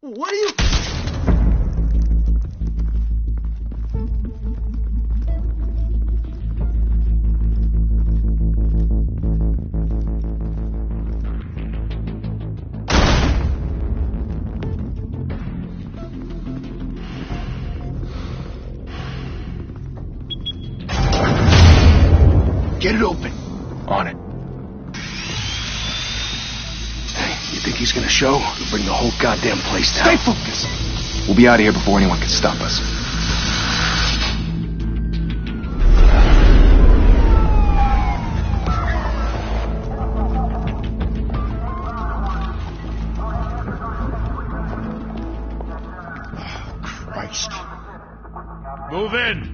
What are you... Get it open. On it. Hey, you think he's gonna show? He'll bring the whole goddamn place down. Stay focused. We'll be out of here before anyone can stop us. Oh, Christ. Move in.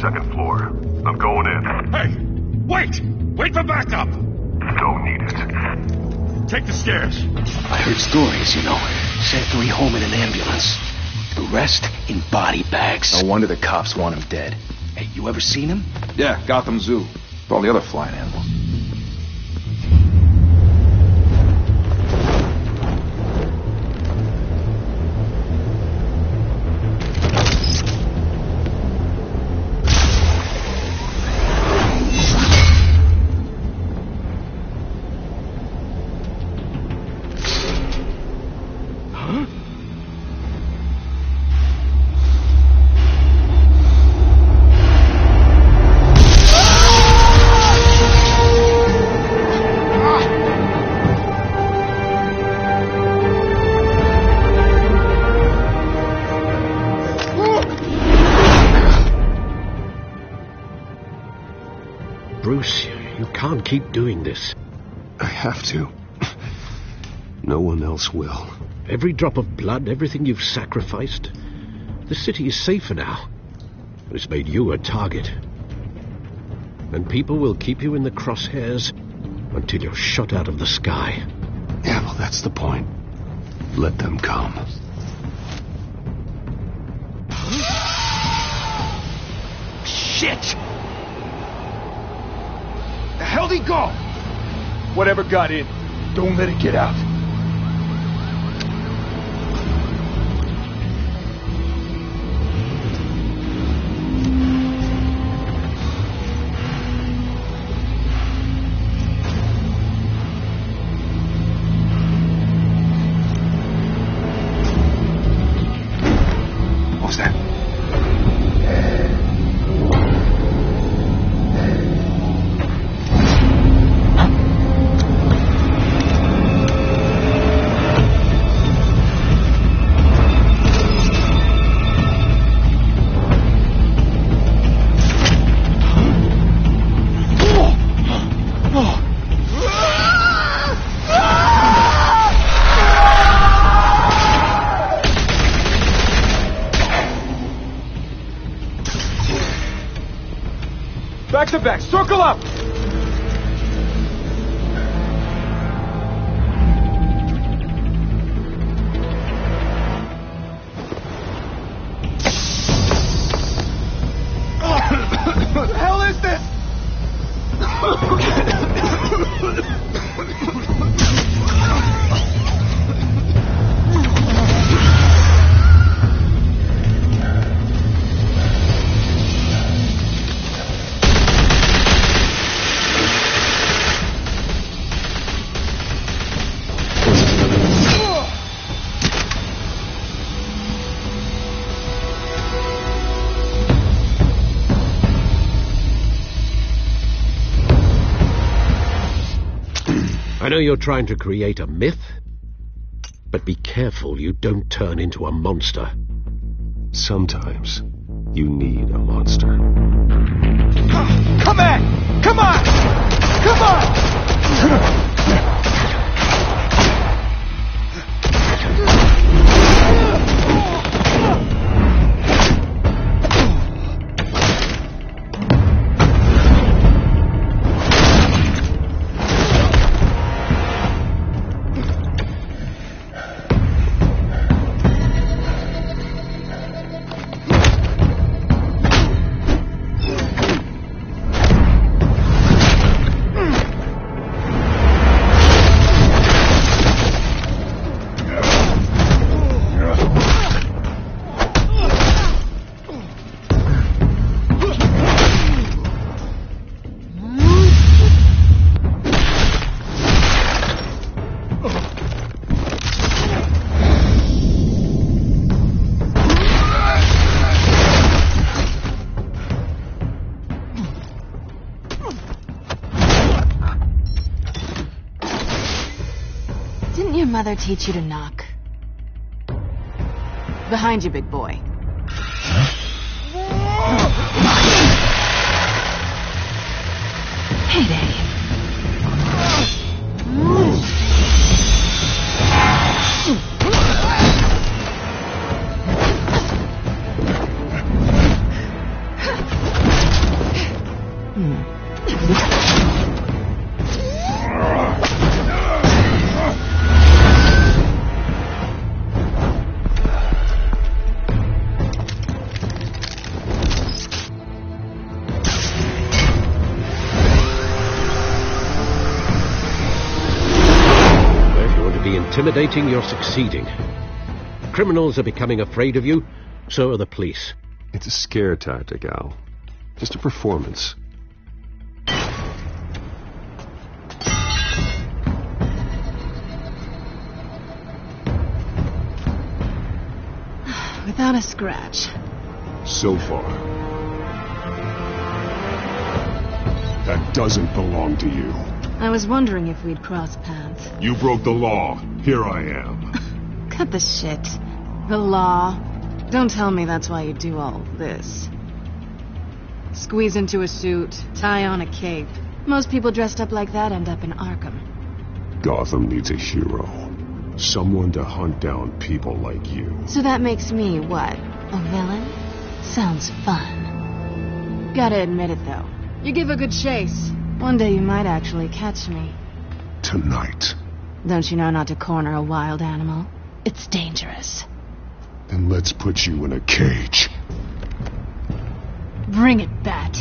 Second floor. I'm going in. Hey! Wait! Wait for backup! Don't need it. Take the stairs. I heard stories, you know. Sent 3 home in an ambulance. The rest in body bags. No wonder the cops want him dead. Hey, you ever seen him? Yeah, Gotham Zoo. With all the other flying animals. Bruce, you can't keep doing this. I have to. No one else will. Every drop of blood, everything you've sacrificed. The city is safer now. But it's made you a target. And people will keep you in the crosshairs until you're shot out of the sky. Yeah, well, that's the point. Let them come. Shit! The hell'd he go? Whatever got in, don't let it get out. What was that? Back to back, circle up! What the hell is this? I know you're trying to create a myth, but be careful you don't turn into a monster. Sometimes you need a monster. Come on! Come on! Come on! mother teach you to knock? Behind you, big boy. Heyday. Intimidating, you're succeeding. Criminals are becoming afraid of you, so are the police. It's a scare tactic, Al. Just a performance. Without a scratch. So far. That doesn't belong to you. I was wondering if we'd cross paths. You broke the law. Here I am. Cut the shit. The law. Don't tell me that's why you do all this. Squeeze into a suit, tie on a cape. Most people dressed up like that end up in Arkham. Gotham needs a hero. Someone to hunt down people like you. So that makes me, what, a villain? Sounds fun. Gotta admit it, though. You give a good chase. One day you might actually catch me. Tonight. Don't you know not to corner a wild animal? It's dangerous. Then let's put you in a cage. Bring it, Bat.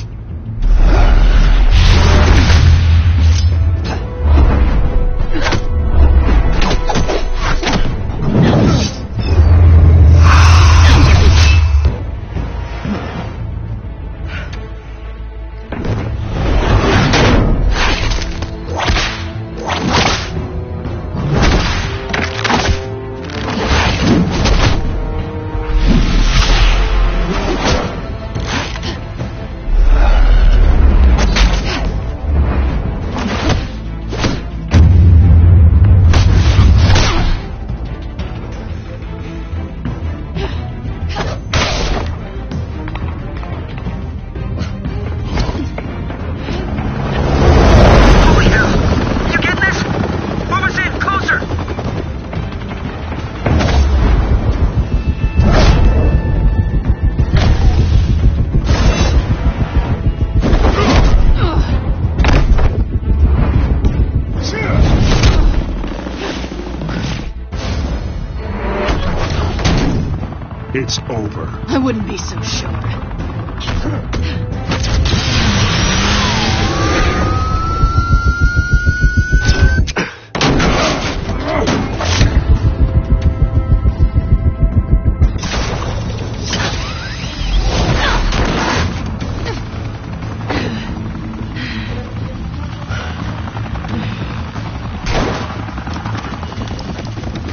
It's over. I wouldn't be so sure.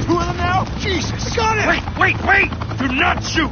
Two of them now? Jesus! I got it! Wait! Do not shoot!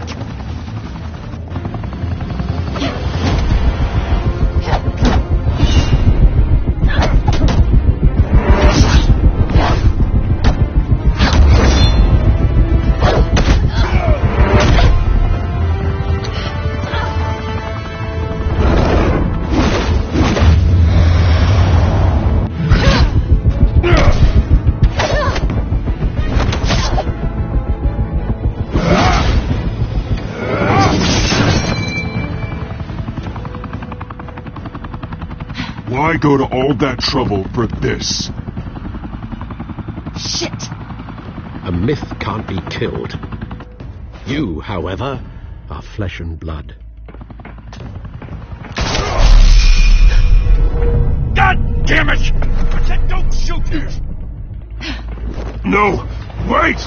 Why go to all that trouble for this? Shit! A myth can't be killed. You, however, are flesh and blood. God damn it! I said don't shoot you! No! Wait!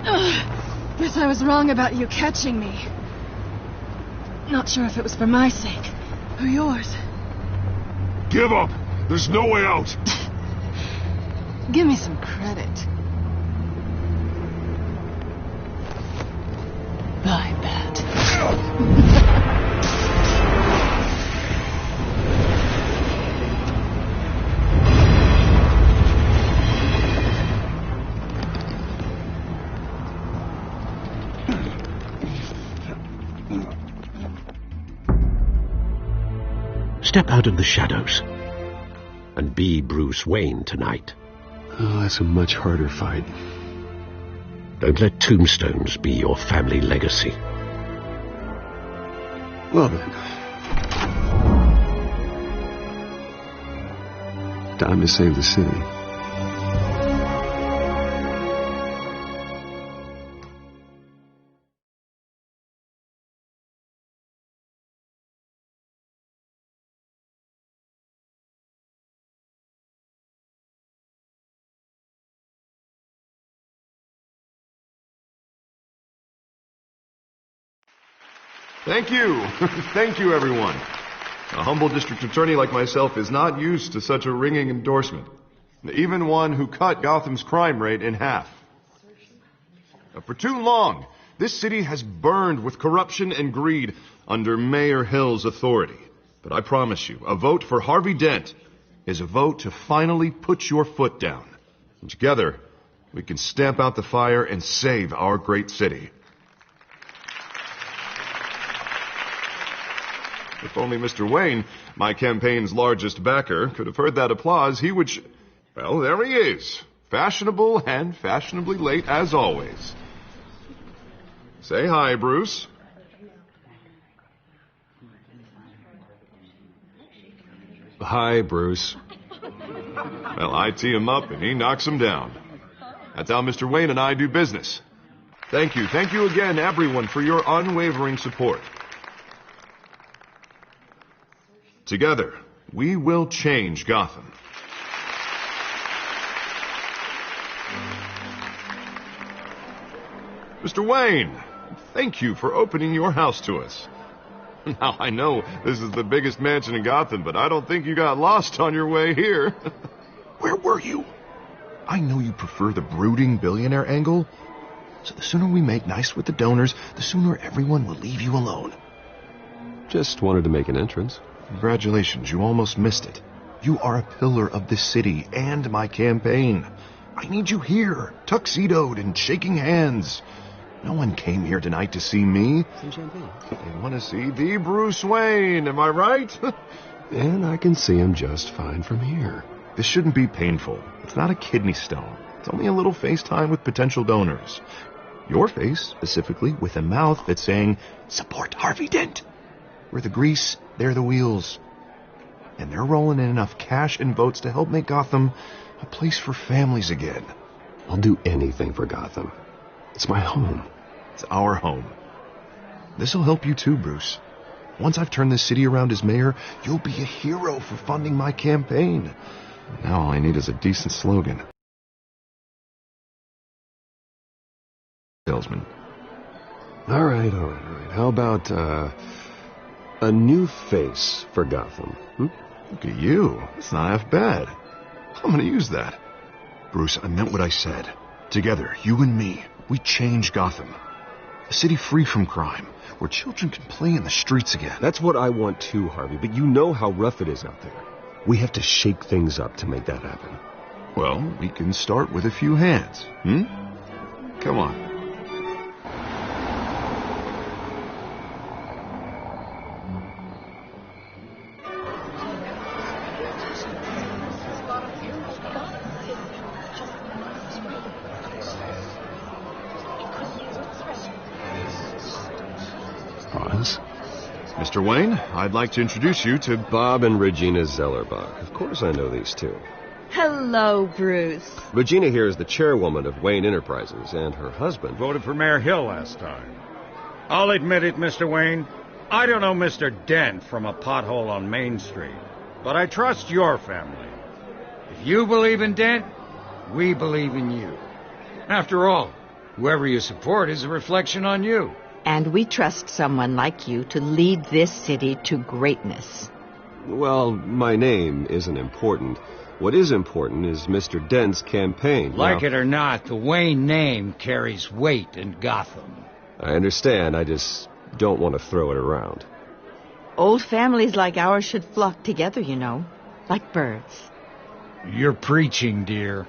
Guess I was wrong about you catching me. Not sure if it was for my sake or yours. Give up! There's no way out! Give me some credit. Bye, Bat. Step out of the shadows and be Bruce Wayne tonight. Oh, that's a much harder fight. Don't let tombstones be your family legacy. Well then. Time to save the city. Thank you. Thank you, everyone. A humble district attorney like myself is not used to such a ringing endorsement. Even one who cut Gotham's crime rate in half. For too long, this city has burned with corruption and greed under Mayor Hill's authority. But I promise you, a vote for Harvey Dent is a vote to finally put your foot down. And together, we can stamp out the fire and save our great city. If only Mr. Wayne, my campaign's largest backer, could have heard that applause, he would... Well, there he is. Fashionable and fashionably late as always. Say hi, Bruce. Hi, Bruce. Well, I tee him up and he knocks him down. That's how Mr. Wayne and I do business. Thank you. Thank you again, everyone, for your unwavering support. Together, we will change Gotham. Mr. Wayne, thank you for opening your house to us. Now, I know this is the biggest mansion in Gotham, but I don't think you got lost on your way here. Where were you? I know you prefer the brooding billionaire angle, so the sooner we make nice with the donors, the sooner everyone will leave you alone. Just wanted to make an entrance. Congratulations, you almost missed it. You are a pillar of this city and my campaign. I need you here, tuxedoed and shaking hands. No one came here tonight to see me. Some champagne. They want to see the Bruce Wayne, am I right? And I can see him just fine from here. This shouldn't be painful. It's not a kidney stone. It's only a little FaceTime with potential donors. Your face, specifically, with a mouth that's saying, support Harvey Dent. We're the grease, they're the wheels. And they're rolling in enough cash and votes to help make Gotham a place for families again. I'll do anything for Gotham. It's my home. It's our home. This'll help you too, Bruce. Once I've turned this city around as mayor, you'll be a hero for funding my campaign. Now all I need is a decent slogan. Salesman. All right. How about, a new face for Gotham? Look at you. It's not half bad. I'm gonna use that. Bruce, I meant what I said. Together, you and me, we change Gotham. A city free from crime, where children can play in the streets again. That's what I want too, Harvey, but you know how rough it is out there. We have to shake things up to make that happen. Well, we can start with a few hands, Come on. Mr. Wayne, I'd like to introduce you to Bob and Regina Zellerbach. Of course I know these two. Hello, Bruce. Regina here is the chairwoman of Wayne Enterprises, and her husband Voted for Mayor Hill last time. I'll admit it, Mr. Wayne. I don't know Mr. Dent from a pothole on Main Street, but I trust your family. If you believe in Dent, we believe in you. After all, Whoever you support is a reflection on you. And we trust someone like you to lead this city to greatness. Well, my name isn't important. What is important is Mr. Dent's campaign. Like it or not, the Wayne name carries weight in Gotham. I understand. I just don't want to throw it around. Old families like ours should flock together, you know, like birds. You're preaching, dear.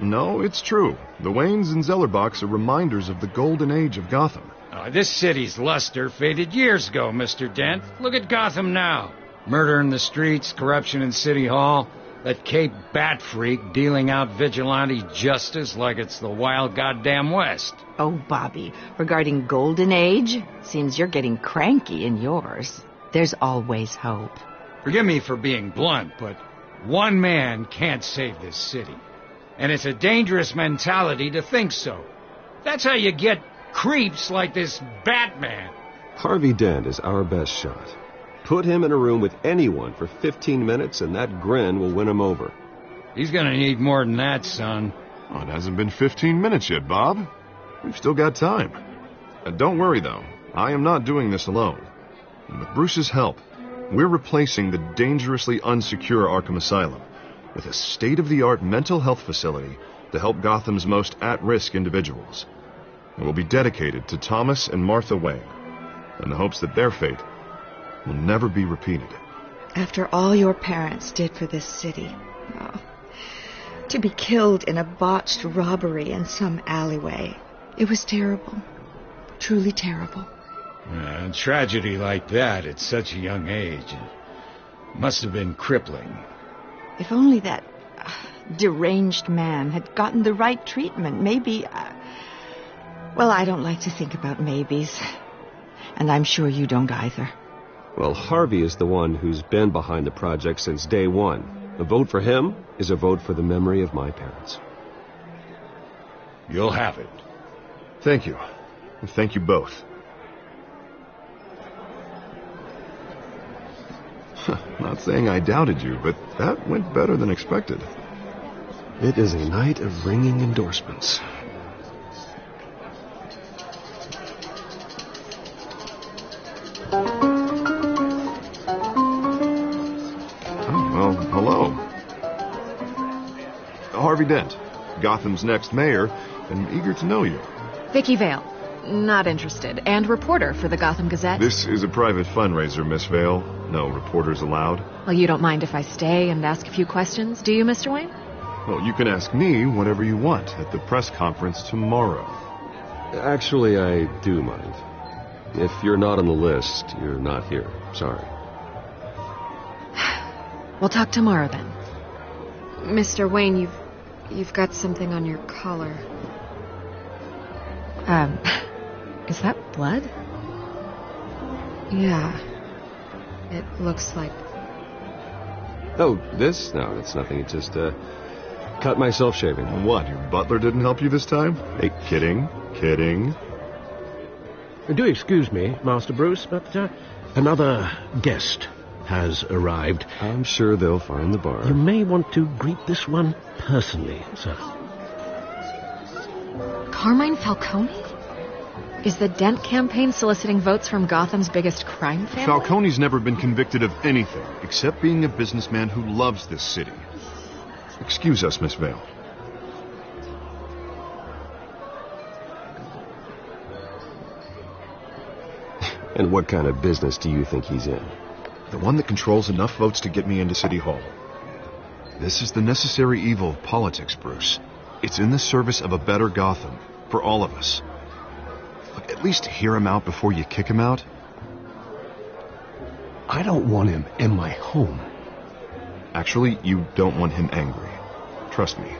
No, it's true. The Waynes and Zellerbachs are reminders of the golden age of Gotham. This city's luster faded years ago, Mr. Dent. Look at Gotham now. Murder in the streets, corruption in City Hall, that Cape Bat freak dealing out vigilante justice like it's the wild goddamn West. Oh, Bobby, regarding Golden Age, seems you're getting cranky in yours. There's always hope. Forgive me for being blunt, but one man can't save this city. And it's a dangerous mentality to think so. That's how you get creeps like this Batman. Harvey Dent is our best shot. Put him in a room with anyone for 15 minutes and that grin will win him over. He's gonna need more than that, son. Oh, it hasn't been 15 minutes yet, Bob. We've still got time. Don't worry, though. I am not doing this alone. And with Bruce's help, we're replacing the dangerously unsecure Arkham Asylum with a state-of-the-art mental health facility to help Gotham's most at-risk individuals. It will be dedicated to Thomas and Martha Wayne, in the hopes that their fate will never be repeated. After all your parents did for this city, to be killed in a botched robbery in some alleyway, it was terrible. Truly terrible. A tragedy like that at such a young age must have been crippling. If only that deranged man had gotten the right treatment, maybe... Well, I don't like to think about maybes. And I'm sure you don't either. Well, Harvey is the one who's been behind the project since day one. A vote for him is a vote for the memory of my parents. You'll have it. Thank you. Thank you both. Not saying I doubted you, but that went better than expected. It is a night of ringing endorsements. Well, hello. Harvey Dent, Gotham's next mayor, and eager to know you. Vicky Vale. Not interested. And reporter for the Gotham Gazette. This is a private fundraiser, Miss Vale. No reporters allowed. Well, you don't mind if I stay and ask a few questions, do you, Mr. Wayne? Well, you can ask me whatever you want at the press conference tomorrow. Actually, I do mind. If you're not on the list, you're not here. Sorry. We'll talk tomorrow, then. Mr. Wayne, you've got something on your collar. Is that blood? Yeah. It looks like... Oh, this? No, it's nothing. It just, cut myself shaving. What, your butler didn't help you this time? Hey, kidding. Do excuse me, Master Bruce, but another guest has arrived. I'm sure they'll find the bar. You may want to greet this one personally, sir. Carmine Falcone? Is the Dent campaign soliciting votes from Gotham's biggest crime family? Falcone's never been convicted of anything except being a businessman who loves this city. Excuse us, Miss Vale. And what kind of business do you think he's in? The one that controls enough votes to get me into City Hall. This is the necessary evil of politics, Bruce. It's in the service of a better Gotham, for all of us. Look, at least hear him out before you kick him out. I don't want him in my home. Actually, you don't want him angry. Trust me.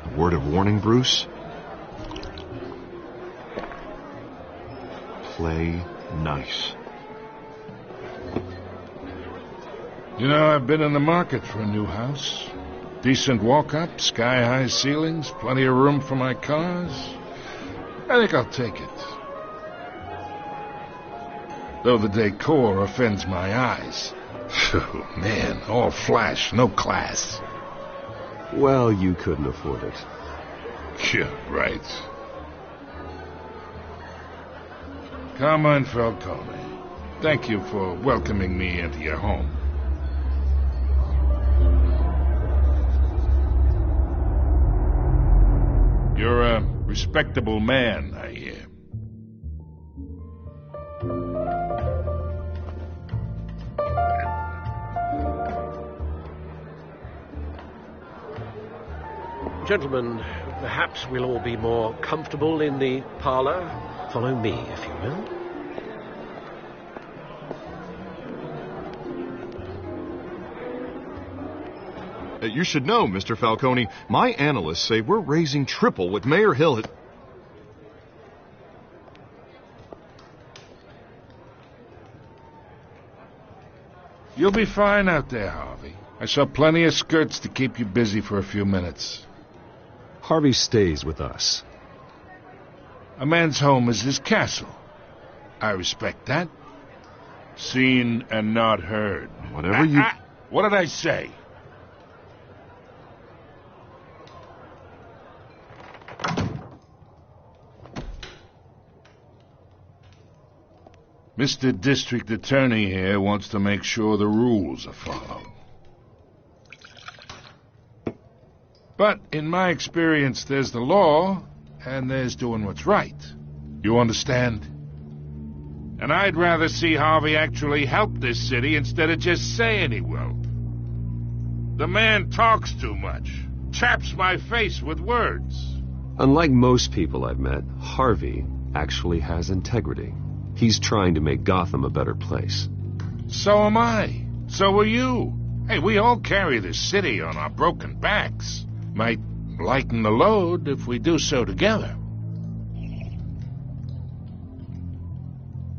A word of warning, Bruce. Play nice. You know, I've been in the market for a new house. Decent walk-up, sky-high ceilings, plenty of room for my cars. I think I'll take it. Though the decor offends my eyes. Oh, man, all flash, no class. Well, you couldn't afford it. Yeah, right. Carmine Falcone, thank you for welcoming me into your home. You're a respectable man, I hear. Gentlemen, perhaps we'll all be more comfortable in the parlor. Follow me, if you will. You should know, Mr. Falcone, my analysts say we're raising triple what Mayor Hill has... You'll be fine out there, Harvey. I saw plenty of skirts to keep you busy for a few minutes. Harvey stays with us. A man's home is his castle. I respect that. Seen and not heard. Whatever you... What did I say? Mr. District Attorney here wants to make sure the rules are followed. But in my experience, there's the law, and there's doing what's right. You understand? And I'd rather see Harvey actually help this city instead of just saying he will. The man talks too much, chaps my face with words. Unlike most people I've met, Harvey actually has integrity. He's trying to make Gotham a better place. So am I. So are you. Hey, we all carry this city on our broken backs. Might lighten the load if we do so together.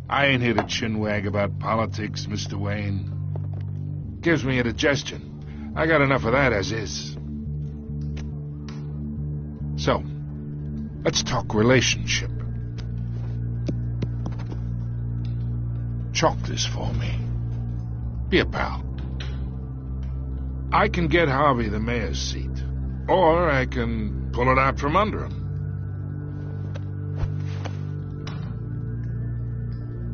I ain't here to chinwag about politics, Mr. Wayne. Gives me indigestion. I got enough of that as is. So, let's talk relationship. Chalk this for me. Be a pal. I can get Harvey the mayor's seat, or I can pull it out from under him.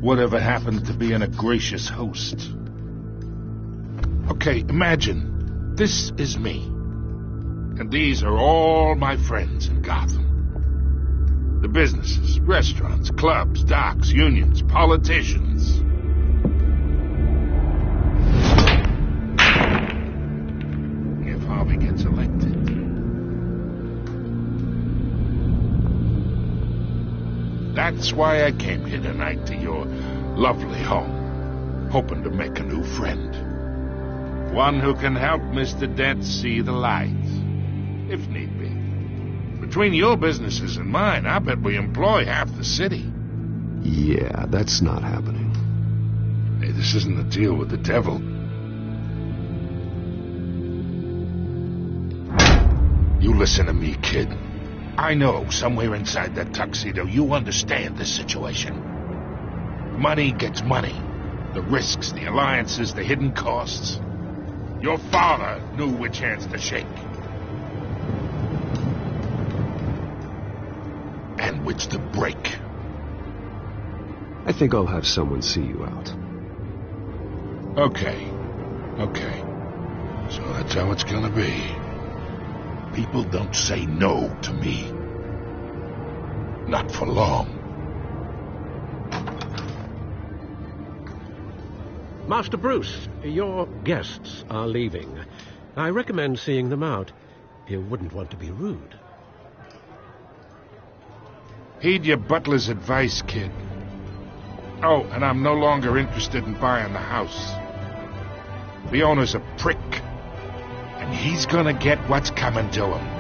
Whatever happened to being a gracious host? Okay, imagine this is me, and these are all my friends in Gotham. The businesses, restaurants, clubs, docks, unions, politicians. If Harvey gets elected. That's why I came here tonight to your lovely home, hoping to make a new friend. One who can help Mr. Dent see the light, if need be. Between your businesses and mine, I bet we employ half the city. Yeah, that's not happening. Hey, this isn't a deal with the devil. You listen to me, kid. I know somewhere inside that tuxedo you understand this situation. Money gets money. The risks, the alliances, the hidden costs. Your father knew which hands to shake. And which to break. I think I'll have someone see you out. Okay. So that's how it's gonna be. People don't say no to me. Not for long. Master Bruce, your guests are leaving. I recommend seeing them out. You wouldn't want to be rude. Heed your butler's advice, kid. Oh, and I'm no longer interested in buying the house. The owner's a prick. And he's gonna get what's coming to him.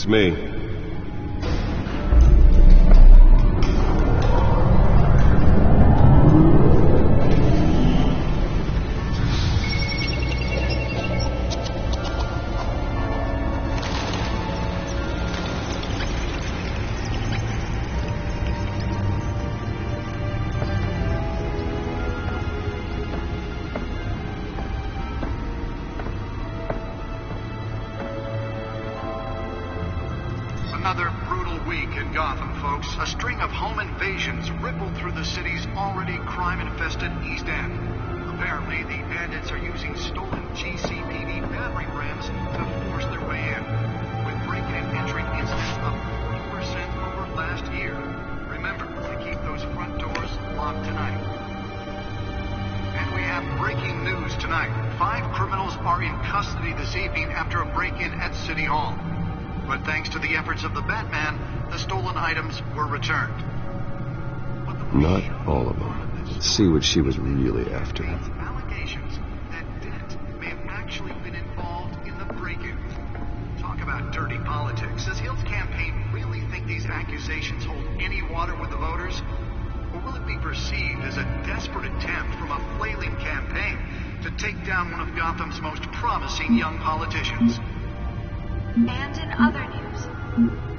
It's me. Another brutal week in Gotham, folks. A string of home invasions rippled through the city's already crime-infested East End. Apparently, the bandits are using stolen GCPD battering rams to force their way in, with break-in and entry incidents up 40% over last year. Remember to keep those front doors locked tonight. And we have breaking news tonight. 5 criminals are in custody this evening after a break-in at City Hall. But thanks to the efforts of the Batman, the stolen items were returned. Not all of them. Let's see what she was really after. Allegations that Dent may have actually been involved in the break-in. Talk about dirty politics. Does Hill's campaign really think these accusations hold any water with the voters? Or will it be perceived as a desperate attempt from a flailing campaign to take down one of Gotham's most promising young politicians? And in other news,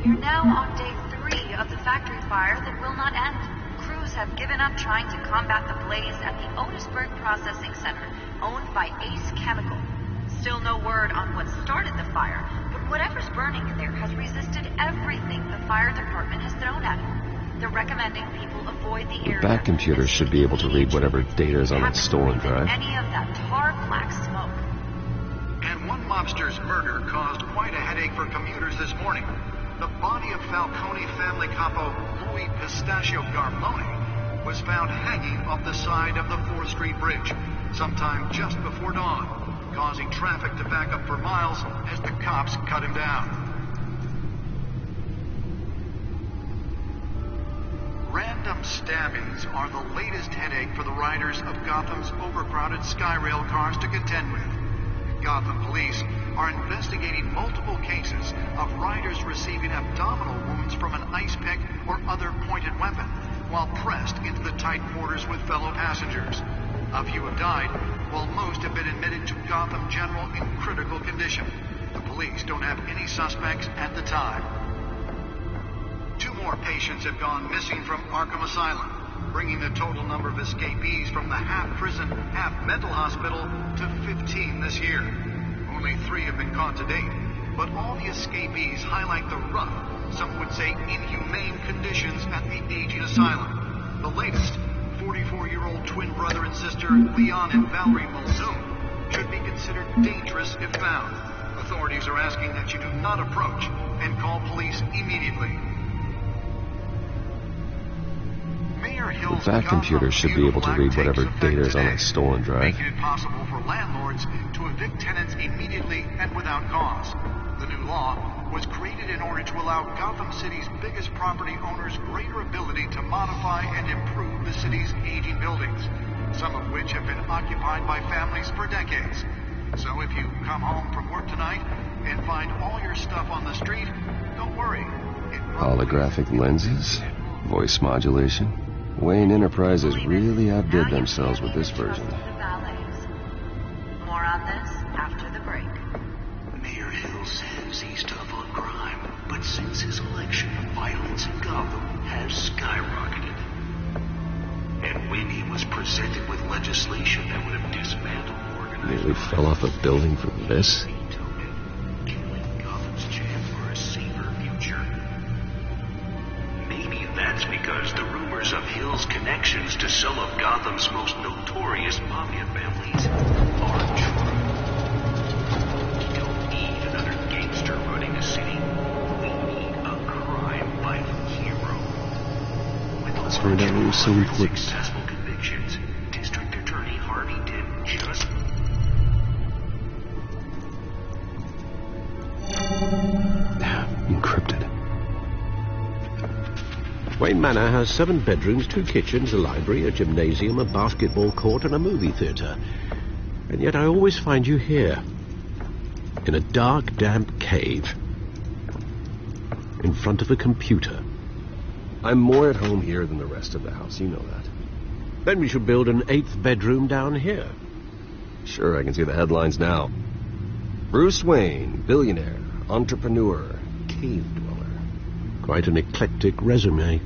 we are now on day 3 of the factory fire that will not end. Crews have given up trying to combat the blaze at the Otisburg Processing Center, owned by Ace Chemical. Still no word on what started the fire, but whatever's burning in there has resisted everything the fire department has thrown at it. They're recommending people avoid the area. The back computer should be able to read whatever data is on that stolen drive. Any of that tar black smoke. And one mobster's murder caused quite a headache for commuters this morning. The body of Falcone family capo Louis Pistachio Garmone was found hanging off the side of the 4th Street Bridge sometime just before dawn, causing traffic to back up for miles as the cops cut him down. Random stabbings are the latest headache for the riders of Gotham's overcrowded Skyrail cars to contend with. Gotham police are investigating multiple cases of riders receiving abdominal wounds from an ice pick or other pointed weapon while pressed into the tight quarters with fellow passengers. A few have died, while most have been admitted to Gotham General in critical condition. The police don't have any suspects at the time. 2 more patients have gone missing from Arkham Asylum, bringing the total number of escapees from the half-prison, half-mental hospital to 15 this year. Only 3 have been caught to date, but all the escapees highlight the rough, some would say inhumane conditions at the aging asylum. The latest, 44-year-old twin brother and sister Leon and Valerie Mulzoon, should be considered dangerous if found. Authorities are asking that you do not approach and call police immediately. The back computer should be able to read whatever data is on that stolen drive. Making it possible for landlords to evict tenants immediately and without cause. The new law was created in order to allow Gotham City's biggest property owners greater ability to modify and improve the city's aging buildings, some of which have been occupied by families for decades. So if you come home from work tonight and find all your stuff on the street, don't worry. Holographic lenses? Voice modulation? Wayne Enterprises really outdid themselves with this version. More on this after the break. Mayor Hill says he's tough on crime, but since his election, violence in Gotham has skyrocketed. And when he was presented with legislation that would have dismantled organized Nearly fell off a building for this. killing Gotham's chance for a safer future. Maybe that's because the rumors of Hill's connections to some of Gotham's most notorious mafia families are true. We don't need another gangster running the city. We need a crime-fighting hero. With Let's find out what was so important. Successful convictions, District Attorney Harvey did just... Encrypted. Wayne Manor has 7 bedrooms, 2 kitchens, a library, a gymnasium, a basketball court, and a movie theatre. And yet I always find you here, in a dark, damp cave. in front of a computer. I'm more at home here than the rest of the house, you know that. Then we should build an 8th bedroom down here. Sure, I can see the headlines now. Bruce Wayne, billionaire, entrepreneur, cave dweller. Quite an eclectic resume.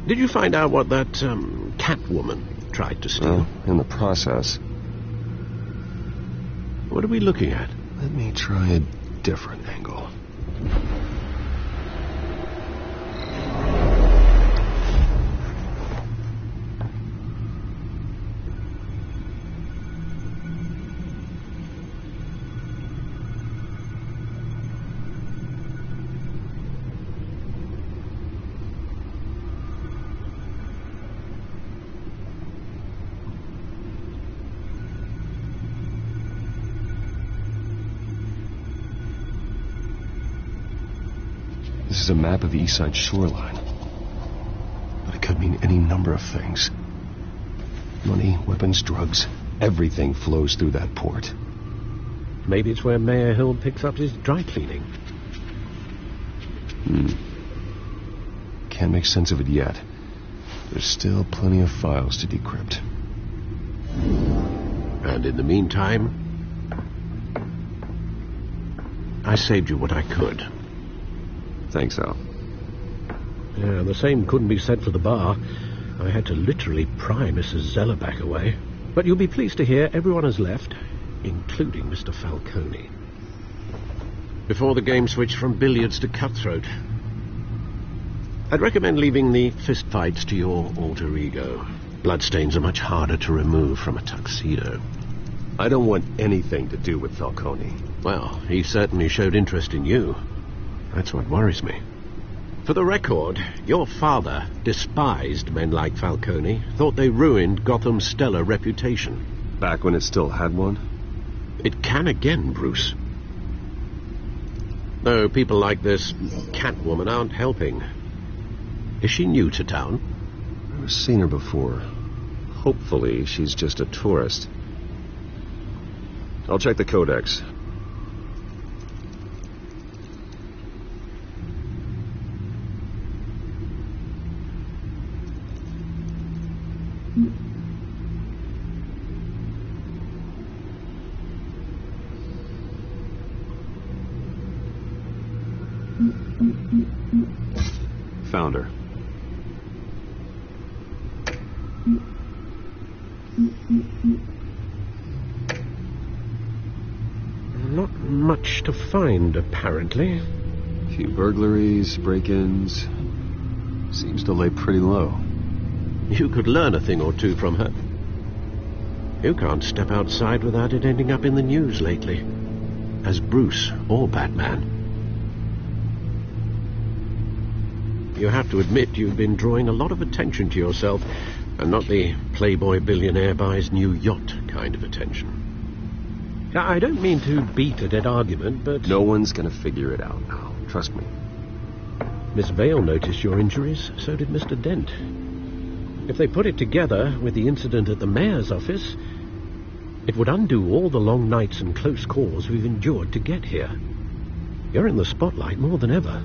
Did you find out what that, Catwoman tried to steal? In the process. What are we looking at? Let me try a different angle. This is a map of the east side shoreline. But it could mean any number of things. Money, weapons, drugs, everything flows through that port. Maybe it's where Mayor Hill picks up his dry cleaning. Can't make sense of it yet. There's still plenty of files to decrypt. And in the meantime, I saved you what I could. Thanks, Al. Yeah, the same couldn't be said for the bar. I had to literally pry Mrs. Zellerback away. But you'll be pleased to hear everyone has left, including Mr. Falcone. Before the game switched from billiards to cutthroat. I'd recommend leaving the fistfights to your alter ego. Bloodstains are much harder to remove from a tuxedo. I don't want anything to do with Falcone. Well, he certainly showed interest in you. That's what worries me. For the record, your father despised men like Falcone, thought they ruined Gotham's stellar reputation. Back when it still had one? It can again, Bruce. Though people like this Catwoman aren't helping. Is she new to town? I've seen her before. Hopefully she's just a tourist. I'll check the codex. Found her. Not much to find, apparently. A few burglaries, break-ins. Seems to lay pretty low. You could learn a thing or two from her. You can't step outside without it ending up in the news lately. As Bruce or Batman. You have to admit you've been drawing a lot of attention to yourself, and not the playboy billionaire buys new yacht kind of attention. Now, I don't mean to beat a dead argument, but... No one's gonna figure it out now. Trust me. Miss Vale noticed your injuries, so did Mr. Dent. If they put it together with the incident at the mayor's office, it would undo all the long nights and close calls we've endured to get here. You're in the spotlight more than ever.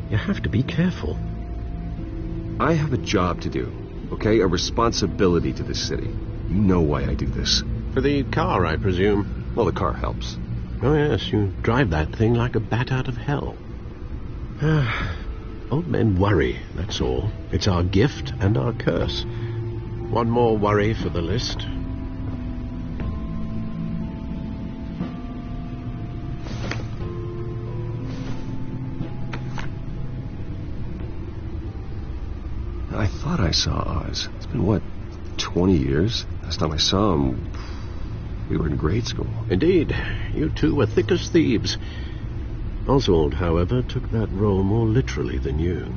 You have to be careful. I have a job to do, okay? A responsibility to this city. You know why I do this. For the car, I presume. Well, the car helps. Oh, yes, you drive that thing like a bat out of hell. Old men worry, that's all. It's our gift and our curse. One more worry for the list. I thought I saw Oz. It's been, what, 20 years? Last time I saw him, we were in grade school. Indeed. You two were thick as thieves. Oswald, however, took that role more literally than you.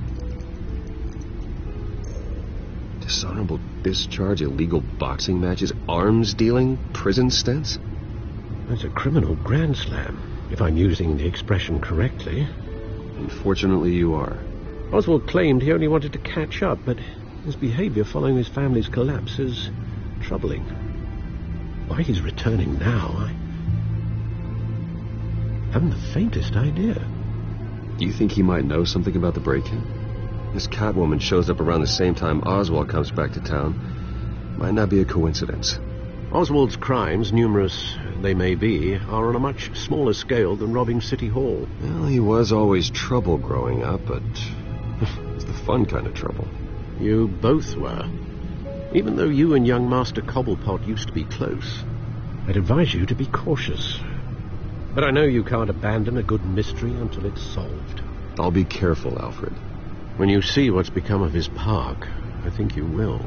Dishonorable discharge, illegal boxing matches, arms dealing, prison stints? That's a criminal grand slam, if I'm using the expression correctly. Unfortunately, you are. Oswald claimed he only wanted to catch up, but his behavior following his family's collapse is troubling. Why he's returning now, I haven't the faintest idea. Do you think he might know something about the break-in? This Catwoman shows up around the same time Oswald comes back to town. Might not be a coincidence. Oswald's crimes, numerous they may be, are on a much smaller scale than robbing City Hall. Well, he was always trouble growing up, but it's the fun kind of trouble. You both were. Even though you and young Master Cobblepot used to be close, I'd advise you to be cautious. But I know you can't abandon a good mystery until it's solved. I'll be careful, Alfred. When you see what's become of his park, I think you will.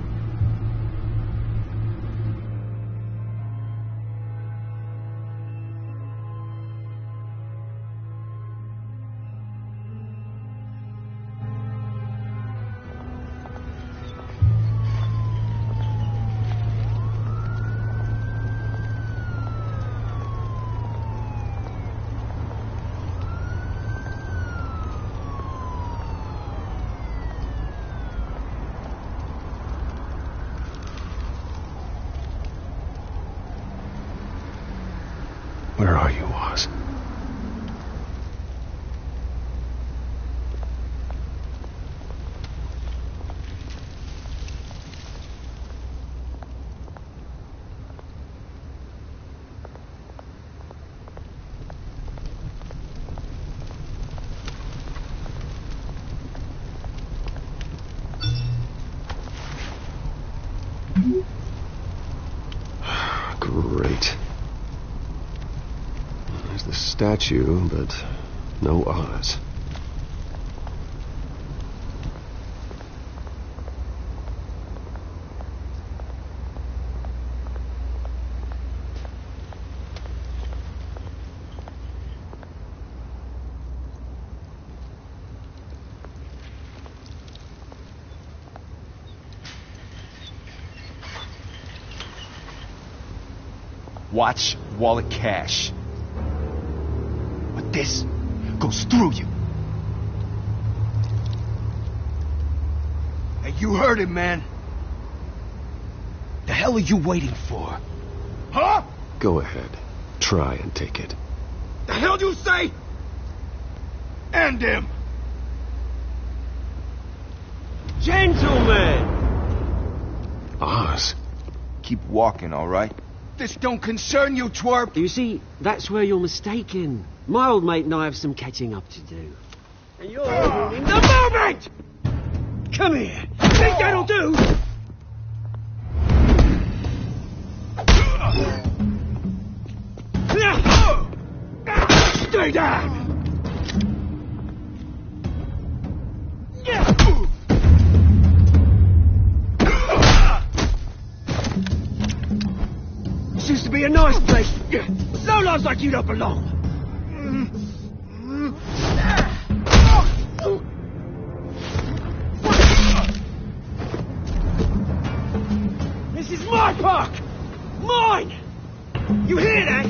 Where are you, Oz? Great. There's the statue, but no Oz. Watch wallet cash. But this goes through you. Hey, you heard him, man. The hell are you waiting for? Huh? Go ahead. Try and take it. The hell you say? End him. Gentlemen! Oz. Keep walking, all right? This don't concern you, twerp. You see, that's where you're mistaken. My old mate and I have some catching up to do. And you're in the moment! Come here. Think that'll do? Stay down! This used to be a nice place. No lives like you don't belong. This is my park! Mine! You hear that?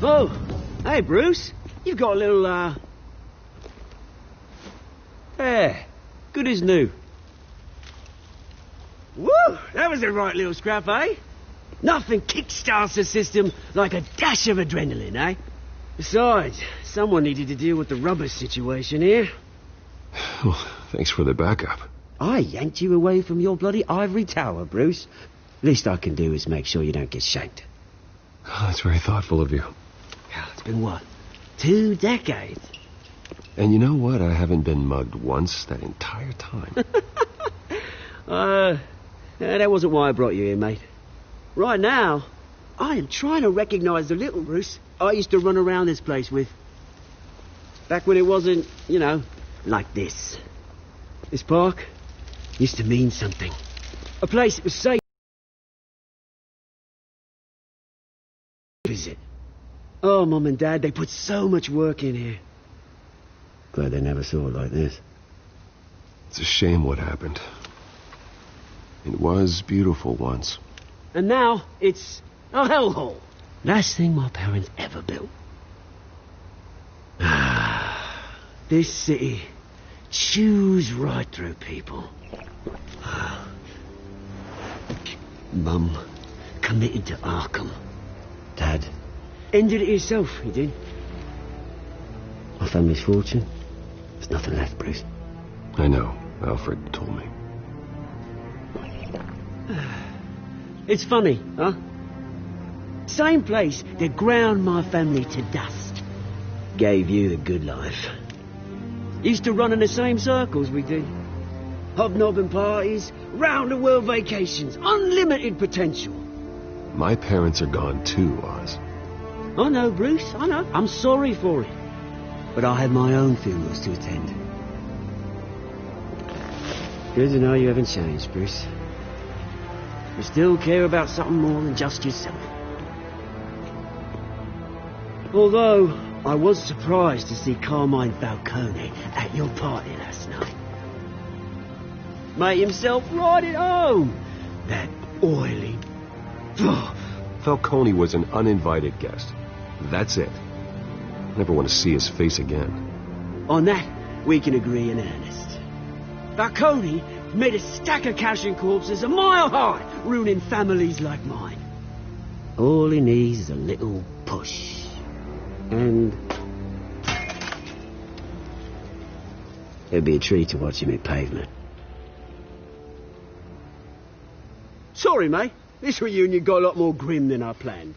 Oh, hey, Bruce. You've got a little, Yeah, good as new. Woo! That was a right little scrap, eh? Nothing kickstarts the system like a dash of adrenaline, eh? Besides, someone needed to deal with the rubber situation here. Well, thanks for the backup. I yanked you away from your bloody ivory tower, Bruce. Least I can do is make sure you don't get shanked. Oh, that's very thoughtful of you. It's been what? 2 decades? And you know what? I haven't been mugged once that entire time. That wasn't why I brought you here, mate. Right now, I am trying to recognize the little Bruce I used to run around this place with. Back when it wasn't, you know, like this. This park used to mean something. A place that was safe to visit. Oh, Mum and Dad, they put so much work in here. Glad they never saw it like this. It's a shame what happened. It was beautiful once. And now, it's a hellhole. Last thing my parents ever built. This city chews right through people. Mum committed to Arkham. Dad Ended it yourself, you did. My family's fortune. There's nothing left, Bruce. I know. Alfred told me. It's funny, huh? Same place that ground my family to dust. Gave you the good life. Used to run in the same circles we did. Hobnobbing parties, round-the-world vacations, unlimited potential. My parents are gone too, Oz. I know, Bruce, I know. I'm sorry for it. But I have my own funerals to attend. Good to know you haven't changed, Bruce. You still care about something more than just yourself. Although, I was surprised to see Carmine Falcone at your party last night. Made himself right at home. That oily... Falcone was an uninvited guest. That's it. Never want to see his face again. On that, we can agree in earnest. Falcone made a stack of cash and corpses a mile high, ruining families like mine. All he needs is a little push. And... it'd be a treat to watch him hit pavement. Sorry, mate. This reunion got a lot more grim than I planned.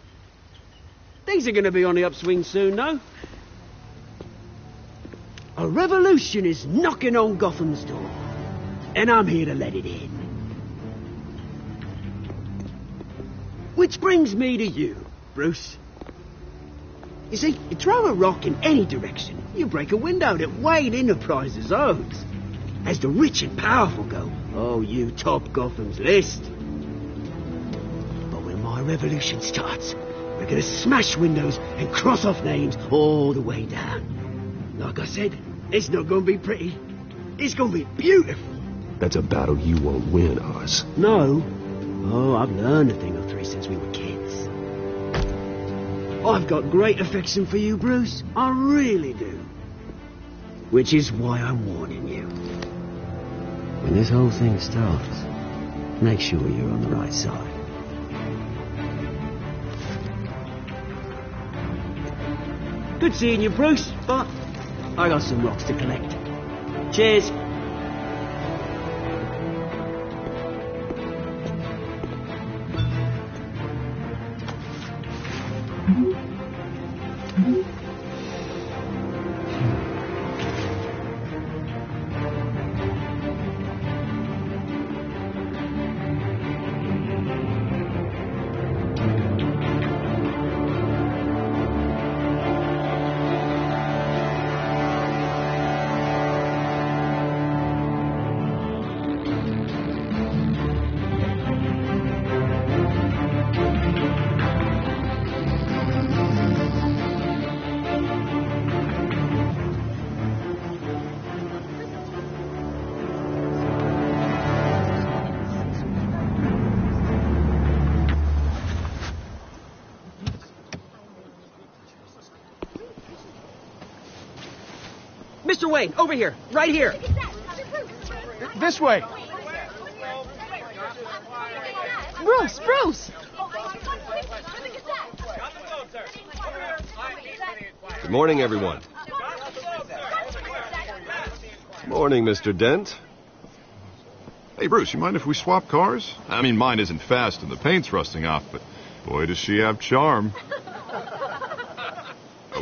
Things are going to be on the upswing soon, though. A revolution is knocking on Gotham's door. And I'm here to let it in. Which brings me to you, Bruce. You see, you throw a rock in any direction, you break a window that Wayne Enterprises owns. As the rich and powerful go, oh, you top Gotham's list. But when my revolution starts, we're gonna smash windows and cross off names all the way down. Like I said, it's not gonna be pretty. It's gonna be beautiful. That's a battle you won't win, Oz. No. Oh, I've learned a thing or three since we were kids. I've got great affection for you, Bruce. I really do. Which is why I'm warning you. When this whole thing starts, make sure you're on the right side. Good seeing you, Bruce, but I got some rocks to collect. Cheers. Mr. Wayne, over here. Right here. This way. Bruce, Bruce! Good morning, everyone. Morning, Mr. Dent. Hey, Bruce, you mind if we swap cars? I mean, mine isn't fast and the paint's rusting off, but boy, does she have charm.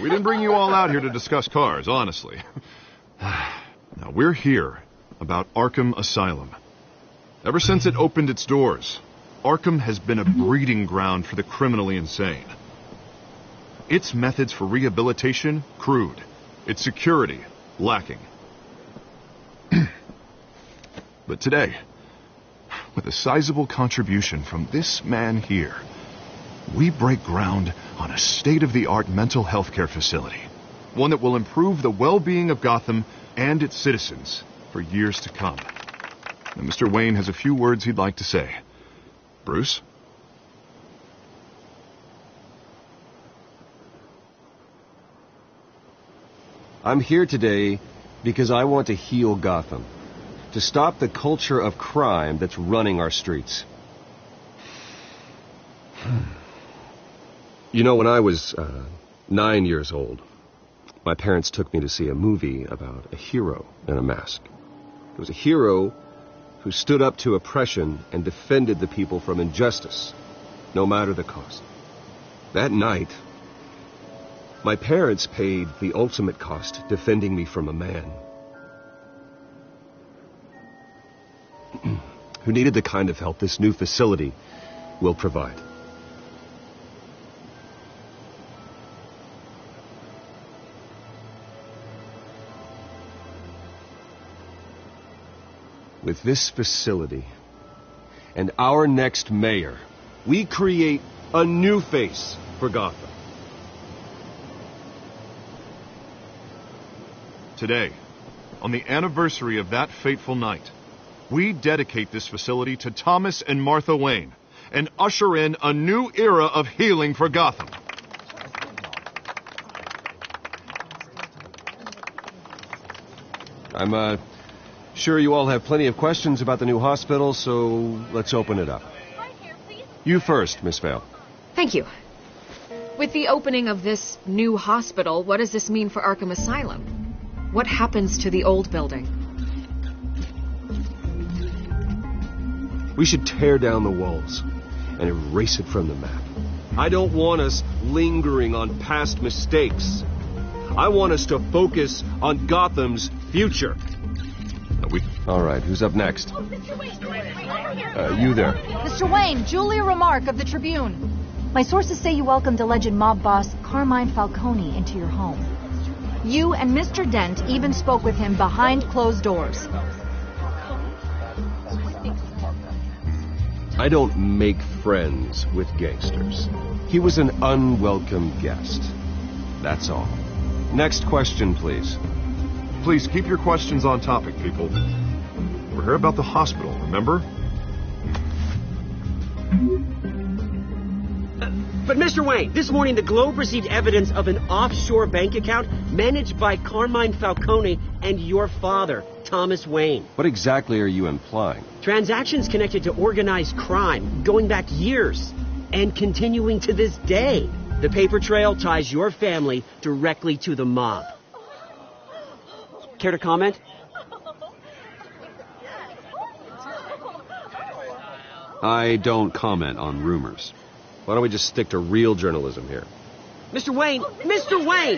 We didn't bring you all out here to discuss cars, honestly. Now, we're here about Arkham Asylum. Ever since it opened its doors, Arkham has been a breeding ground for the criminally insane. Its methods for rehabilitation, crude. Its security, lacking. But today, with a sizable contribution from this man here, we break ground on a state-of-the-art mental health care facility. One that will improve the well-being of Gotham and its citizens for years to come. Now, Mr. Wayne has a few words he'd like to say. Bruce? I'm here today because I want to heal Gotham. To stop the culture of crime that's running our streets. You know, when I was 9 years old, my parents took me to see a movie about a hero in a mask. It was a hero who stood up to oppression and defended the people from injustice, no matter the cost. That night, my parents paid the ultimate cost defending me from a man who needed the kind of help this new facility will provide. With this facility and our next mayor, we create a new face for Gotham. Today, on the anniversary of that fateful night, we dedicate this facility to Thomas and Martha Wayne and usher in a new era of healing for Gotham. I'm sure you all have plenty of questions about the new hospital, so let's open it up. You first, Miss Vale. Thank you. With the opening of this new hospital, what does this mean for Arkham Asylum? What happens to the old building? We should tear down the walls and erase it from the map. I don't want us lingering on past mistakes. I want us to focus on Gotham's future. All right, who's up next? You there. Mr. Wayne, Julia Remark of the Tribune. My sources say you welcomed alleged mob boss Carmine Falcone into your home. You and Mr. Dent even spoke with him behind closed doors. I don't make friends with gangsters. He was an unwelcome guest. That's all. Next question, please. Please keep your questions on topic, people. We're here about the hospital, remember? But Mr. Wayne, this morning the Globe received evidence of an offshore bank account managed by Carmine Falcone and your father, Thomas Wayne. What exactly are you implying? Transactions connected to organized crime going back years and continuing to this day. The paper trail ties your family directly to the mob. Care to comment? I don't comment on rumors. Why don't we just stick to real journalism here? Mr. Wayne,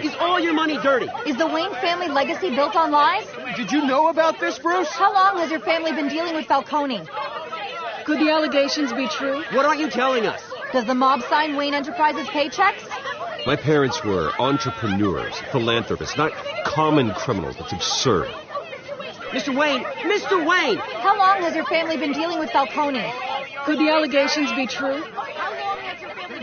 is all your money dirty? Is the Wayne family legacy built on lies? Did you know about this, Bruce? How long has your family been dealing with Falcone? Could the allegations be true? What aren't you telling us? Does the mob sign Wayne Enterprises paychecks? My parents were entrepreneurs, philanthropists, not common criminals. That's absurd. Mr. Wayne! How long has your family been dealing with Falcone? Could the allegations be true?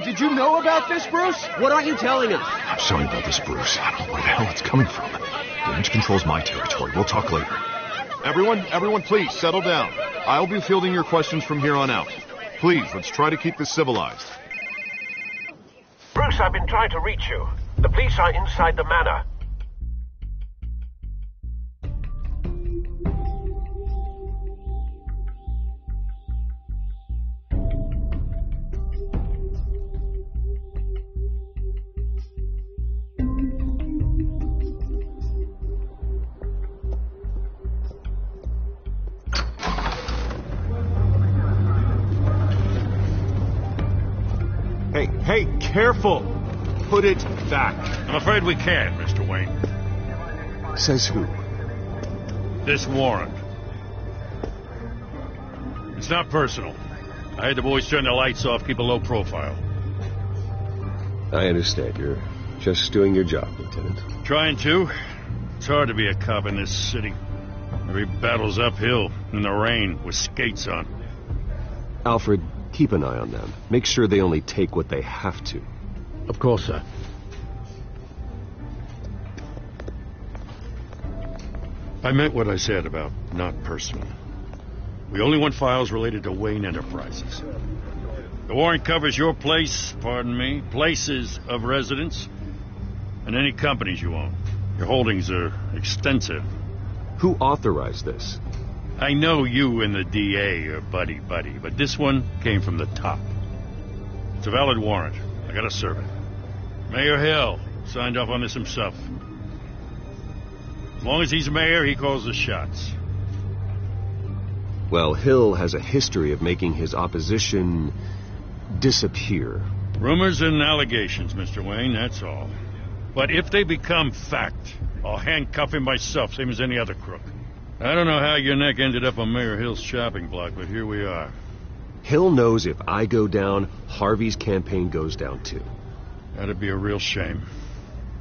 Did you know about this, Bruce? What aren't you telling us? I'm sorry about this, Bruce. I don't know where the hell it's coming from. Damage control's my territory. We'll talk later. Everyone, please, settle down. I'll be fielding your questions from here on out. Please, let's try to keep this civilized. Bruce, I've been trying to reach you. The police are inside the manor. Hey, careful! Put it back. I'm afraid we can't, Mr. Wayne. Says who? This warrant. It's not personal. I had the boys turn the lights off, keep a low profile. I understand. You're just doing your job, Lieutenant. Trying to. It's hard to be a cop in this city. Every battle's uphill, in the rain, with skates on. Alfred, keep an eye on them. Make sure they only take what they have to. Of course, sir. I meant what I said about not personal. We only want files related to Wayne Enterprises. The warrant covers your place, places of residence, and any companies you own. Your holdings are extensive. Who authorized this? I know you and the DA are buddy-buddy, but this one came from the top. It's a valid warrant. I gotta serve it. Mayor Hill signed off on this himself. As long as he's mayor, he calls the shots. Well, Hill has a history of making his opposition disappear. Rumors and allegations, Mr. Wayne, that's all. But if they become fact, I'll handcuff him myself, same as any other crook. I don't know how your neck ended up on Mayor Hill's shopping block, but here we are. Hill knows if I go down, Harvey's campaign goes down too. That'd be a real shame.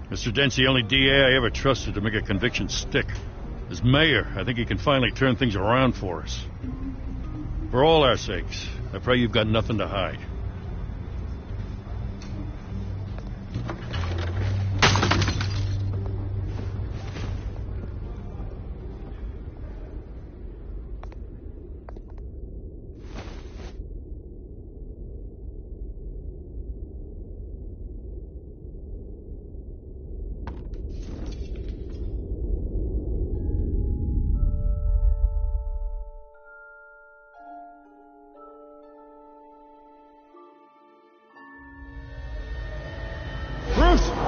Mr. Dent's the only DA I ever trusted to make a conviction stick. As mayor, I think he can finally turn things around for us. For all our sakes, I pray you've got nothing to hide.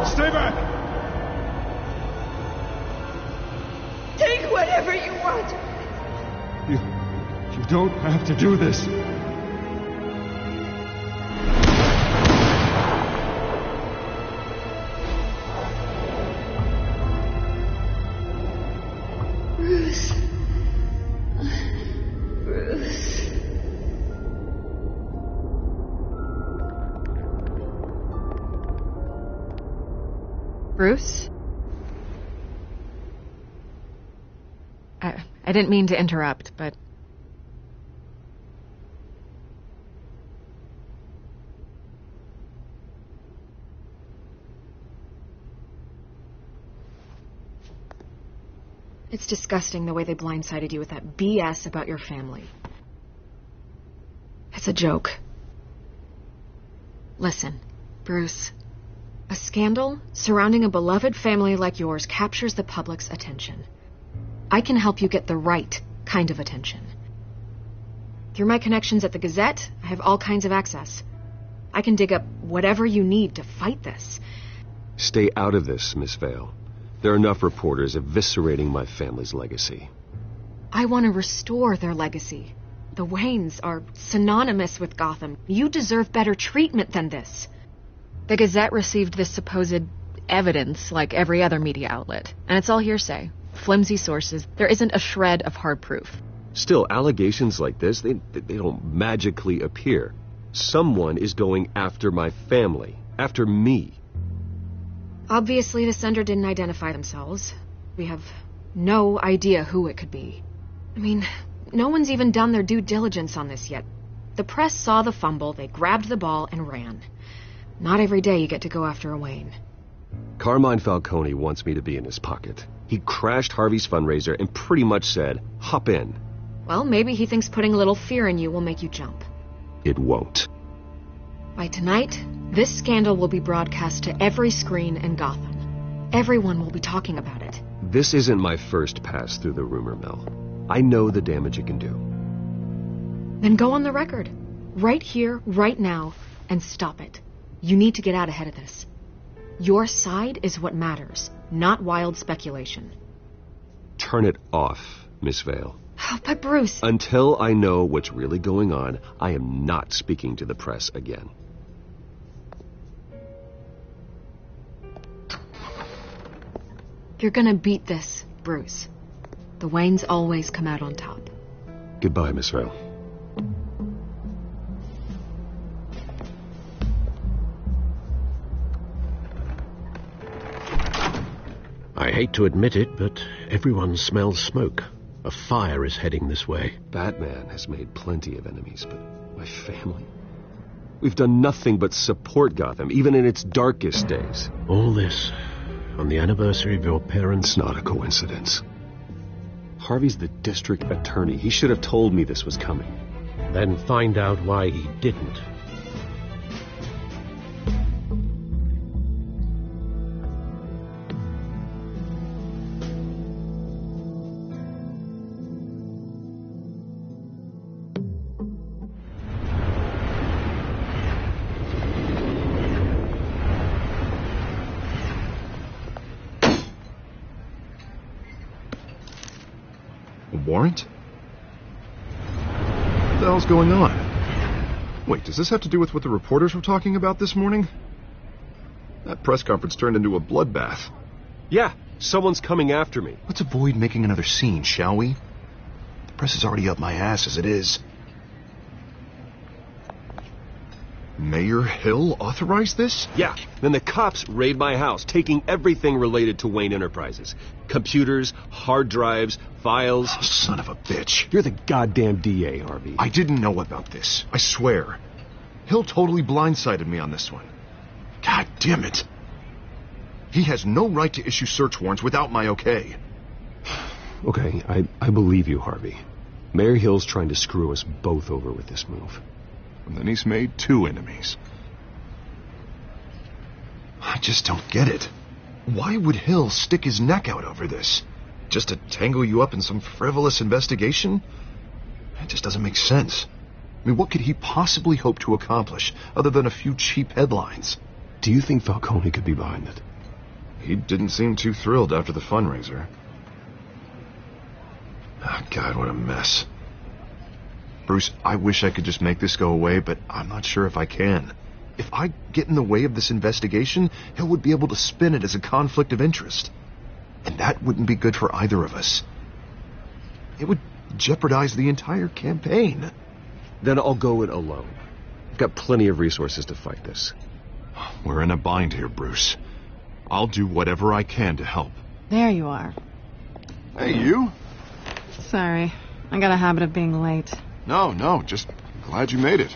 Stay back! Take whatever you want. You don't have to do this. Bruce. Bruce. Bruce? I didn't mean to interrupt, but... It's disgusting the way they blindsided you with that BS about your family. It's a joke. Listen, Bruce. A scandal surrounding a beloved family like yours captures the public's attention. I can help you get the right kind of attention. Through my connections at the Gazette, I have all kinds of access. I can dig up whatever you need to fight this. Stay out of this, Miss Vale. There are enough reporters eviscerating my family's legacy. I want to restore their legacy. The Waynes are synonymous with Gotham. You deserve better treatment than this. The Gazette received this supposed evidence like every other media outlet, and it's all hearsay. Flimsy sources. There isn't a shred of hard proof. Still, allegations like this, they don't magically appear. Someone is going after my family, after me. Obviously, the sender didn't identify themselves. We have no idea who it could be. I mean, no one's even done their due diligence on this yet. The press saw the fumble, they grabbed the ball and ran. Not every day you get to go after a Wayne. Carmine Falcone wants me to be in his pocket. He crashed Harvey's fundraiser and pretty much said, hop in. Well, maybe he thinks putting a little fear in you will make you jump. It won't. By tonight, this scandal will be broadcast to every screen in Gotham. Everyone will be talking about it. This isn't my first pass through the rumor mill. I know the damage it can do. Then go on the record. Right here, right now, and stop it. You need to get out ahead of this. Your side is what matters, not wild speculation. Turn it off, Miss Vale. Oh, but Bruce... Until I know what's really going on, I am not speaking to the press again. You're gonna beat this, Bruce. The Waynes always come out on top. Goodbye, Miss Vale. I hate to admit it, but everyone smells smoke. A fire is heading this way. Batman has made plenty of enemies, but my family... We've done nothing but support Gotham, even in its darkest days. All this on the anniversary of your parents'... It's not a coincidence. Harvey's the district attorney. He should have told me this was coming. Then find out why he didn't. warrant? What the hell's going on? Wait, does this have to do with what the reporters were talking about this morning? That press conference turned into a bloodbath. Yeah, someone's coming after me. Let's avoid making another scene, shall we? The press is already up my ass as it is. Mayor Hill authorized this? Yeah, then the cops raid my house, taking everything related to Wayne Enterprises. Computers, hard drives, files. Oh, son of a bitch. You're the goddamn DA, Harvey. I didn't know about this. I swear. Hill totally blindsided me on this one. God damn it. He has no right to issue search warrants without my okay. Okay, I believe you, Harvey. Mayor Hill's trying to screw us both over with this move. And then he's made 2 enemies. I just don't get it. Why would Hill stick his neck out over this? Just to tangle you up in some frivolous investigation? It just doesn't make sense. I mean, what could he possibly hope to accomplish other than a few cheap headlines? Do you think Falcone could be behind it? He didn't seem too thrilled after the fundraiser. Oh, God, what a mess. Bruce, I wish I could just make this go away, but I'm not sure if I can. If I get in the way of this investigation, Hill would be able to spin it as a conflict of interest. And that wouldn't be good for either of us. It would jeopardize the entire campaign. Then I'll go it alone. I've got plenty of resources to fight this. We're in a bind here, Bruce. I'll do whatever I can to help. There you are. Hey, you? Sorry. I got a habit of being late. No, just glad you made it.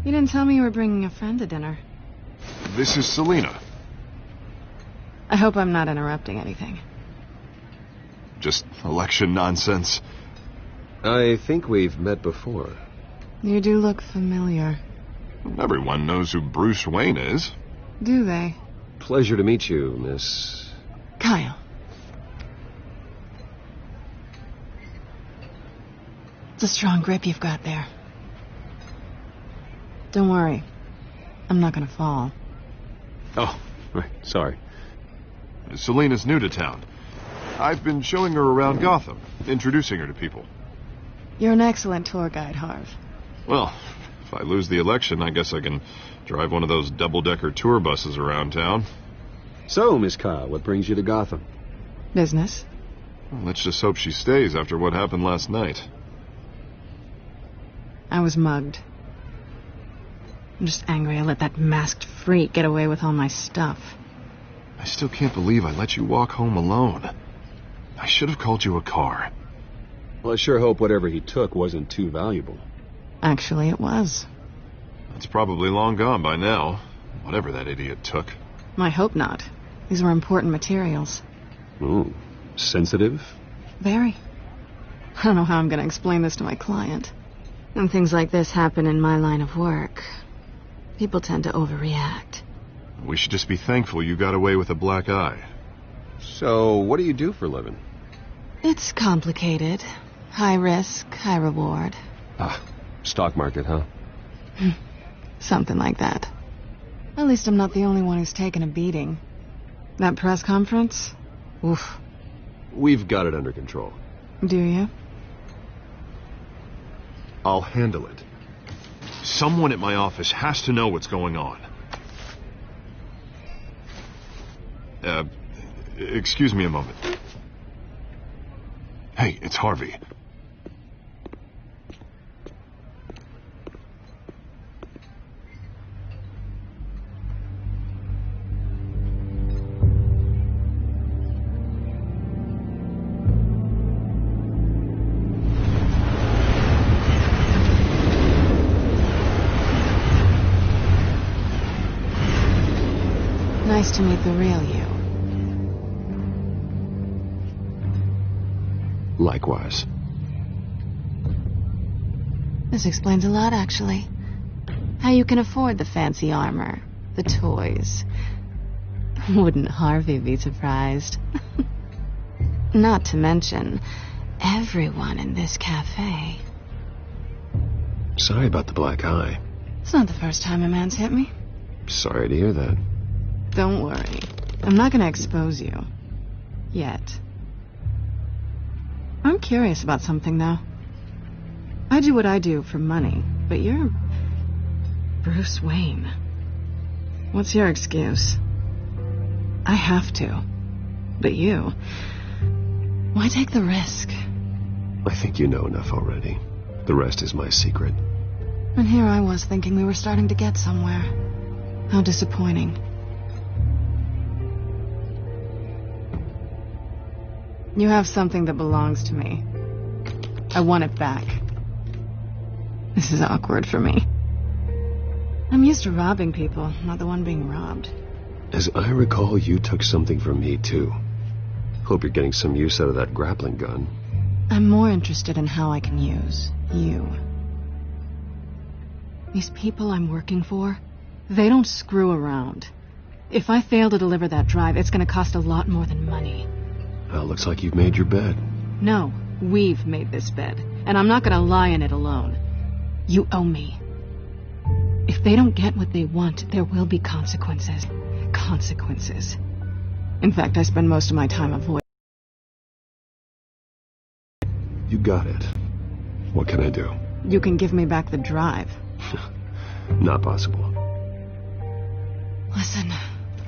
You didn't tell me you were bringing a friend to dinner. This is Selena. I hope I'm not interrupting anything. Just election nonsense. I think we've met before. You do look familiar. Everyone knows who Bruce Wayne is. Do they? Pleasure to meet you, Miss... Kyle. It's a strong grip you've got there. Don't worry. I'm not gonna fall. Oh, right, sorry. Selena's new to town. I've been showing her around Gotham, introducing her to people. You're an excellent tour guide, Harv. Well, if I lose the election, I guess I can drive one of those double-decker tour buses around town. So, Miss Kyle, what brings you to Gotham? Business. Well, let's just hope she stays after what happened last night. I was mugged. I'm just angry I let that masked freak get away with all my stuff. I still can't believe I let you walk home alone. I should have called you a car. Well, I sure hope whatever he took wasn't too valuable. Actually, it was. It's probably long gone by now, whatever that idiot took. I hope not. These were important materials. Ooh, sensitive? Very. I don't know how I'm going to explain this to my client. When things like this happen in my line of work, people tend to overreact. We should just be thankful you got away with a black eye. So, what do you do for a living? It's complicated. High risk, high reward. Ah, stock market, huh? Something like that. At least I'm not the only one who's taken a beating. That press conference? Oof. We've got it under control. Do you? I'll handle it. Someone at my office has to know what's going on. Excuse me a moment. Hey, it's Harvey. Nice to meet the real you. Likewise. This explains a lot, actually. How you can afford the fancy armor, the toys. Wouldn't Harvey be surprised? Not to mention, everyone in this cafe. Sorry about the black eye. It's not the first time a man's hit me. Sorry to hear that. Don't worry. I'm not gonna expose you. Yet. I'm curious about something, though. I do what I do for money, but you're... Bruce Wayne. What's your excuse? I have to. But you... Why take the risk? I think you know enough already. The rest is my secret. And here I was thinking we were starting to get somewhere. How disappointing. You have something that belongs to me. I want it back. This is awkward for me. I'm used to robbing people, not the one being robbed. As I recall, you took something from me, too. Hope you're getting some use out of that grappling gun. I'm more interested in how I can use you. These people I'm working for, they don't screw around. If I fail to deliver that drive, it's going to cost a lot more than money. Well, looks like you've made your bed. No, we've made this bed, and I'm not going to lie in it alone. You owe me. If they don't get what they want, there will be consequences. Consequences. In fact, I spend most of my time avoiding. You got it. What can I do? You can give me back the drive. Not possible. Listen,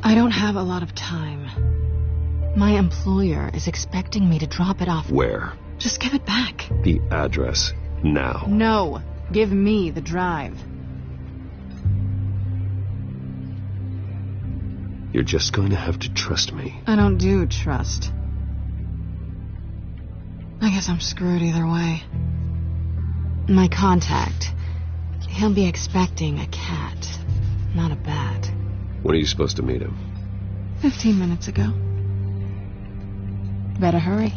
I don't have a lot of time. My employer is expecting me to drop it off. Where? Just give it back. The address. Now. No. Give me the drive. You're just going to have to trust me. I don't do trust. I guess I'm screwed either way. My contact, he'll be expecting a cat, not a bat. When are you supposed to meet him? 15 minutes ago. Better hurry.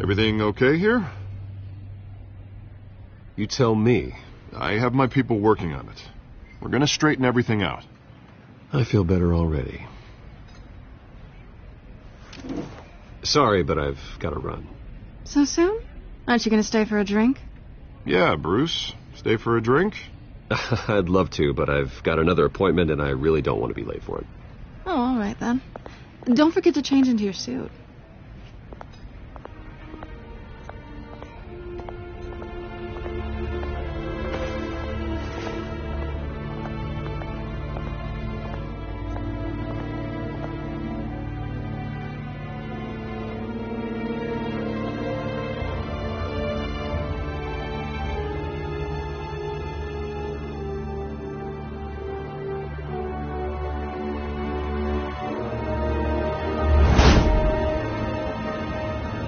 Everything okay here? You tell me. I have my people working on it. We're gonna straighten everything out. I feel better already. Sorry, but I've got to run. So soon? Aren't you going to stay for a drink? Yeah, Bruce. Stay for a drink? I'd love to, but I've got another appointment and I really don't want to be late for it. Oh, all right then. Don't forget to change into your suit.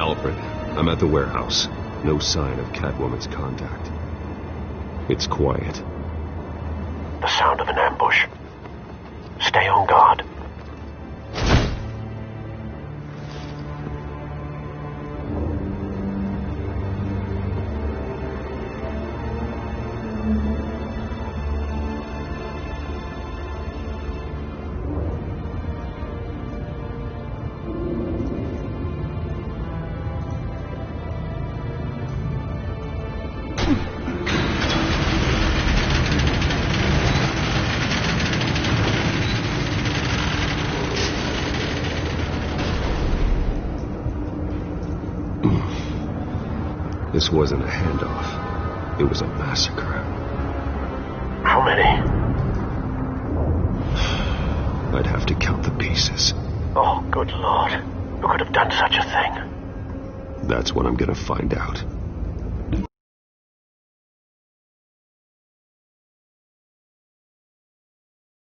Alfred, I'm at the warehouse. No sign of Catwoman's contact. It's quiet. The sound of an ambush. Stay on guard. This wasn't a handoff. It was a massacre. How many? I'd have to count the pieces. Oh, good Lord. Who could have done such a thing? That's what I'm gonna find out.